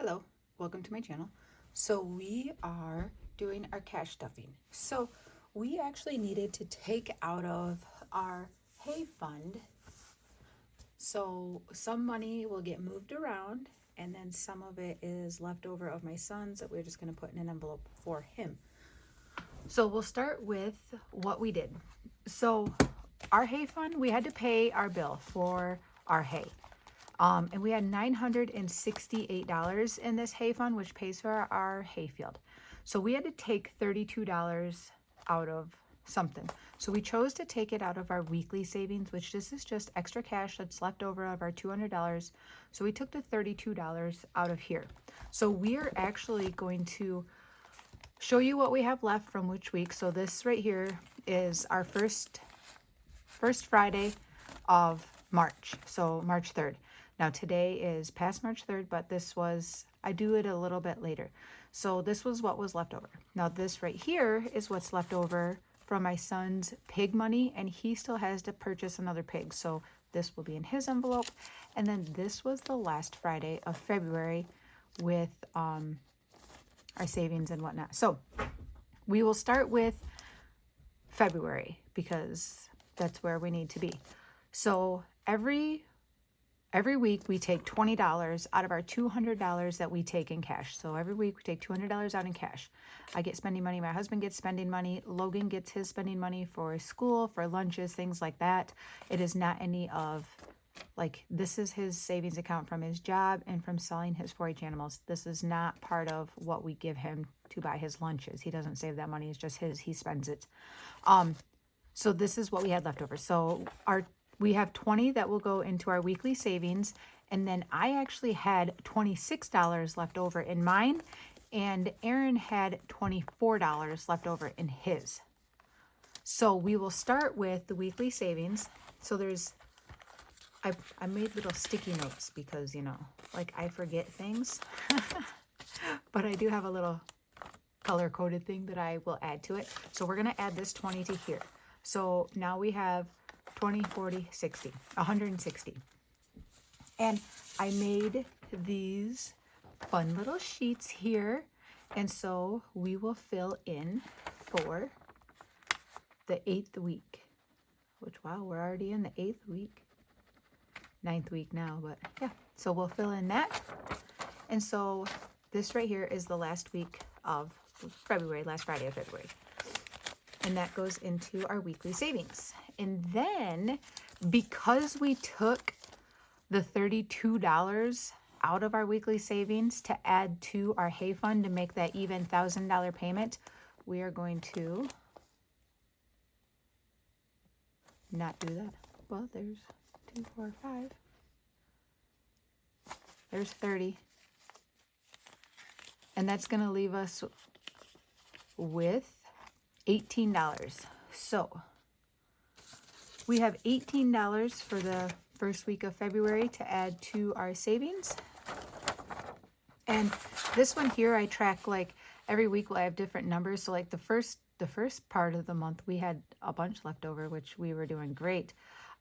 Hello, welcome to my channel. So we are doing our cash stuffing. So we actually needed to take out of our hay fund. So some money will get moved around and then some of it is left over of my son's that we're just going to put in an envelope for him. So we'll start with what we did. So our hay fund, we had to pay our bill for our hay. And we had $968 in this hay fund, which pays for our hay field. So we had to take $32 out of something. So we chose to take it out of our weekly savings, which this is just extra cash that's left over of our $200. So we took the $32 out of here. So we are actually going to show you what we have left from which week. So this right here is our first Friday of March, so March 3rd. Now today is past March 3rd, but I do it a little bit later. So this was what was left over. Now this right here is what's left over from my son's pig money, and he still has to purchase another pig. So this will be in his envelope. And then this was the last Friday of February with our savings and whatnot. So we will start with February because that's where we need to be. So every week we take $20 out of our $200 that we take in cash. So every week we take $200 out in cash. I get spending money. My husband gets spending money. Logan gets his spending money for school, for lunches, things like that. It is not any of, like, this is his savings account from his job and from selling his 4-H animals. This is not part of what we give him to buy his lunches. He doesn't save that money. It's just his. He spends it. So this is what we had left over. So we have 20 that will go into our weekly savings. And then I actually had $26 left over in mine. And Aaron had $24 left over in his. So we will start with the weekly savings. So I made little sticky notes because, like I forget things. But I do have a little color-coded thing that I will add to it. So we're going to add this 20 to here. So now we have 20, 40, 60, 160. And I made these fun little sheets here. And so we will fill in for the 8th week, which, wow, we're already in the 8th week, 9th week now, but yeah. So we'll fill in that. And so this right here is the last week of February, last Friday of February. And that goes into our weekly savings. And then because we took the $32 out of our weekly savings to add to our hay fund to make that even $1,000 payment, we are going to not do that. Well, there's 2, 4, 5. There's 30. And that's going to leave us with $18. So we have $18 for the first week of February to add to our savings. And this one here, I track, like, every week I have different numbers. So like the first part of the month, we had a bunch left over, which we were doing great.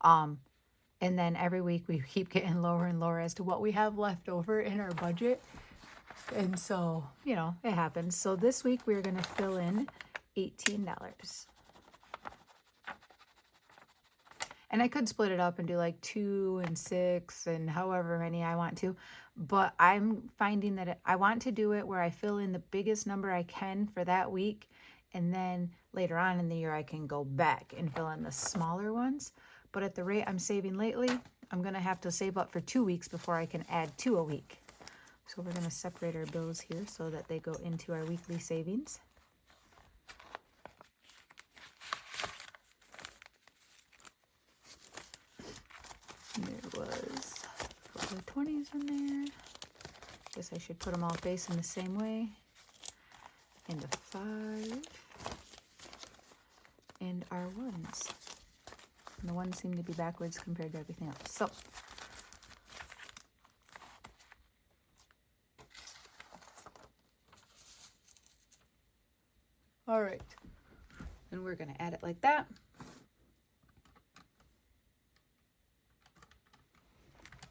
And then every week we keep getting lower and lower as to what we have left over in our budget. And so, it happens. So this week we're going to fill in $18. And I could split it up and do like 2 and 6 and however many I want to. But I'm finding that I want to do it where I fill in the biggest number I can for that week. And then later on in the year, I can go back and fill in the smaller ones. But at the rate I'm saving lately, I'm going to have to save up for 2 weeks before I can add 2 a week. So we're going to separate our bills here so that they go into our weekly savings. There was a couple of 20s in there. Guess I should put them all facing the same way. And a 5. And our 1s. And the 1s seem to be backwards compared to everything else. So all right. And we're going to add it like that.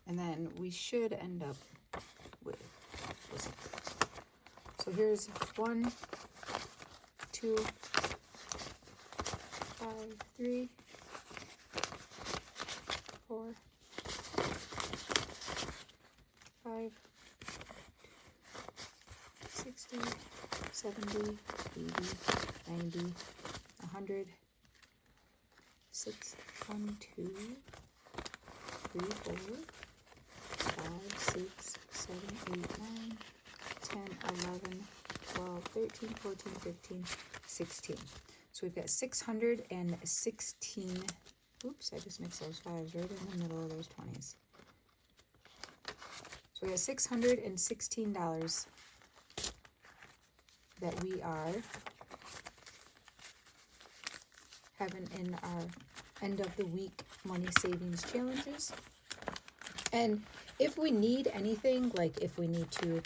And then we should end up with Listen. So here's 1, 2, 5, 3, 4, 5, 60, 70, 80, 90, 100, 6, 1, 2, 3, 4, 5, 6, 7, 8, 9, 10, 11, 12, 13, 14, 15, 16. So we've got 616. Oops, I just mixed those 5s right in the middle of those 20s. So we have $616 that we are having in our end of the week money savings challenges. And if we need anything, like if we need to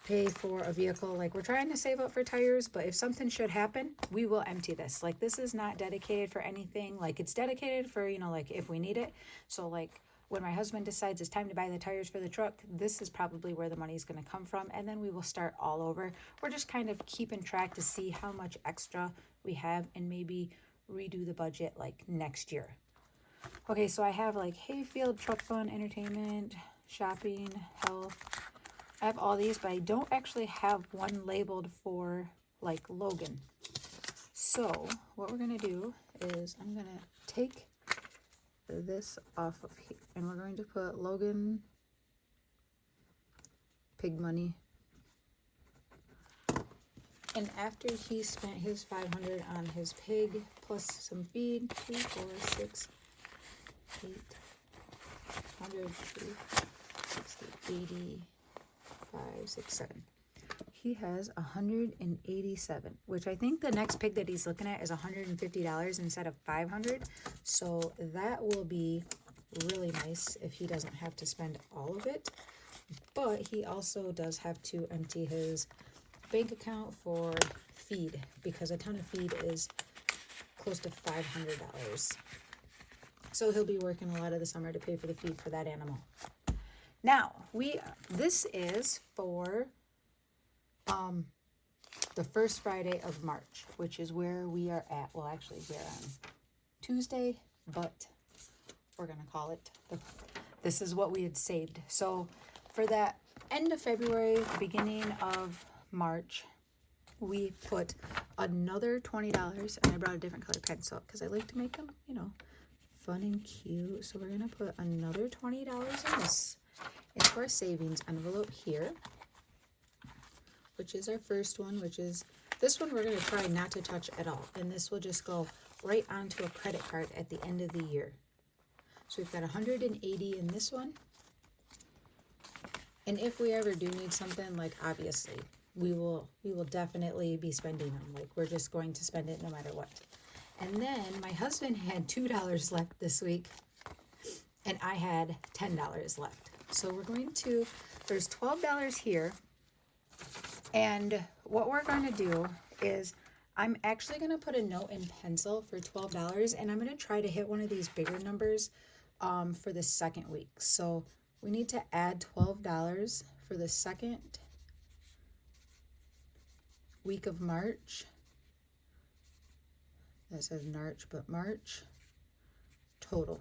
pay for a vehicle, like we're trying to save up for tires, but if something should happen, we will empty this. Like this is not dedicated for anything. Like it's dedicated for, you know, like if we need it. So like when my husband decides it's time to buy the tires for the truck, this is probably where the money is going to come from. And then we will start all over. We're just kind of keeping track to see how much extra we have and maybe redo the budget like next year. Okay, so I have like Hayfield, truck fund, entertainment, shopping, health. I have all these, but I don't actually have one labeled for like Logan. So what we're going to do is I'm going to take this off of here and we're going to put Logan pig money. And after he spent his $500 on his pig plus some feed, 2, 4, 6, 8, 100, 60, 80, 5, 6, 7. He has 187, which I think the next pig that he's looking at is $150 instead of $500. So that will be really nice if he doesn't have to spend all of it. But he also does have to empty his bank account for feed because a ton of feed is close to $500. So he'll be working a lot of the summer to pay for the feed for that animal. Now, this is for the first Friday of March, which is where we are at. Well, actually, we're on Tuesday, but we're going to call it, this is what we had saved. So for that end of February, beginning of March, we put another $20, and I brought a different color pencil because I like to make them, you know, fun and cute. So we're going to put another $20 in this into our savings envelope here, which is our first one, which is this one we're going to try not to touch at all. And this will just go right onto a credit card at the end of the year. So we've got 180 in this one. And if we ever do need something, like obviously, we will definitely be spending them. Like we're just going to spend it no matter what. And then my husband had $2 left this week, and I had $10 left. So we're going to, there's $12 here. And what we're going to do is I'm actually going to put a note in pencil for $12, and I'm going to try to hit one of these bigger numbers for the second week. So we need to add $12 for the second week of March. That says March, but March total.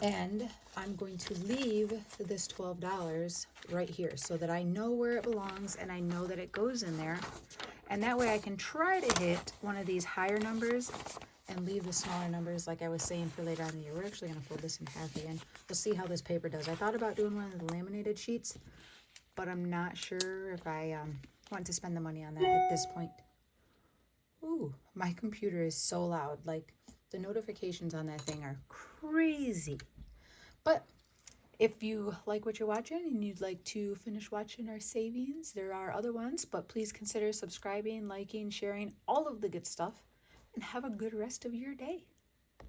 And I'm going to leave this $12 right here so that I know where it belongs and I know that it goes in there. And that way I can try to hit one of these higher numbers and leave the smaller numbers like I was saying for later on in the year. We're actually going to fold this in half again. We'll see how this paper does. I thought about doing one of the laminated sheets, but I'm not sure if I want to spend the money on that at this point. Ooh, my computer is so loud. Like, the notifications on that thing are crazy. But if you like what you're watching and you'd like to finish watching our savings, there are other ones, but please consider subscribing, liking, sharing, all of the good stuff, and have a good rest of your day.